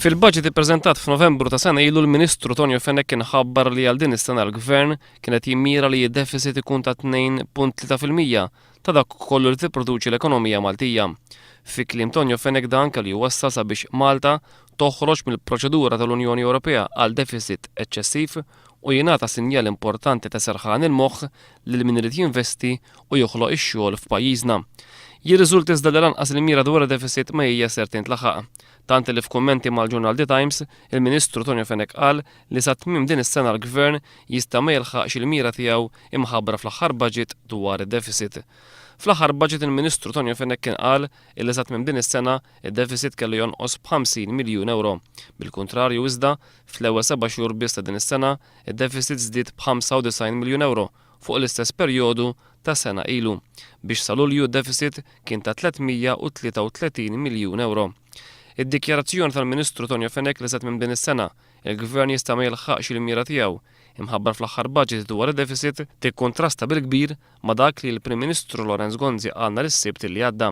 Fil-budget ippreżentat f'Novembru ta' sena ilu l-Ministru Tonio Fenech inħabbar li għal din is-sena l-Gvern kienet jimmira li d-deficit ikun ta' 2.3% ta' dak kollu li tipproduċi l-ekonomija Maltija. Fi kliem Tonio Fenech dan kellu jwassal sabiex Malta toħroġ mill-proċedura tal-Unjoni Ewropea għal deficit eċċessiv u jingħata sinjal importanti ta' serħan il-moħħ lil min irid jinvesti u joħloq ix-xogħol f'pajjiżna. Jirriżulta iżda li lanqas il-mira dwar id-deficit ma hija ser tintlaħaq. Tant li f'kummenti mal-ġurnal The Times, il-Ministru Tonio Fenech qal li sa tmiem din is-sena l-Gvern jista' ma jilħaqx il-mira tiegħu imħabbra fl-aħħar budget dwar id-deficit. Fl-aħħar budget il-Ministru Tonio Fenech kien qal li sa tmiem din is-sena id-deficit kellu jonqos b'50 miljun euro. Bil-kuntrarju iżda, fl-ewwel 7 xhur biss ta' din is-sena, id-deficit żdied b'95 miljun euro fuq l-istess perjodu ta' sena ilu, biex sa Lulju d-deficit kien ta' 333 miljun euro. Id-dikjarazzjoni tal-Ministru Tonio Fenech li sa tmiem din is-sena il-Gvern jista' ma jilħaqx il-mira tiegħu imħabbar fl-aħħar budget dwar id-deficit tikkontrasta bil-kbir ma' dak li l-Prim Ministru Lorenz Gonzi qalna lis-Sibt li għadda.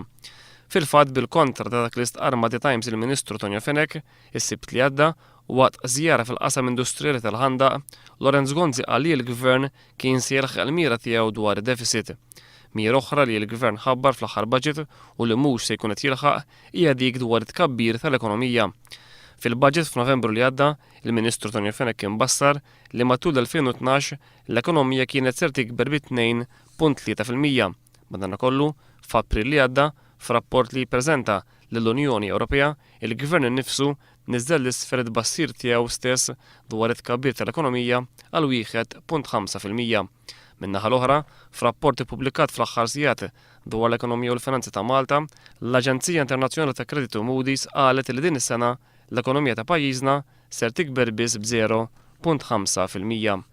Fil-fatt bil-kontra ta' dak li stqarma The Times il-Ministru Tonio Fenech is-Sibt li għadda waqt żjara fil-qasam industrijali tal-Ħandaq, Lorenz Gonzi qal li l-Gvern kien se jilħaq il-mira tiegħu dwar id-deficit. Mira oħra li l-Gvern ħabbar fl-aħħar budget u li mhux se jkun qed jilħaq hija dik dwar it-tkabbir tal-ekonomija. Fil-budget f'Novembru li għadda, il-Ministru Tonio Fenech kien bassar li matul 2012 l-ekonomija kienet ser tikber bi 2.3%. Madankollu, f'April li għadda, f'rapport li jippreżenta lill-Unjoni Ewropea, il-Gvern innifsu niżżel l-isfel bassir tiegħu stess dwar it-tkabbir tal-ekonomija għal 1.5%. Min-naħa l-oħra, f'rapport ippubblikat fl-aħħar sigħat dwar l-ekonomija u l-finanzi ta' Malta, l-Aġenzija Internazzjonali ta' Kreditu Moody's qalet li din is-sena l-ekonomija ta' pajjiżna ser tikber biss b'0.5%.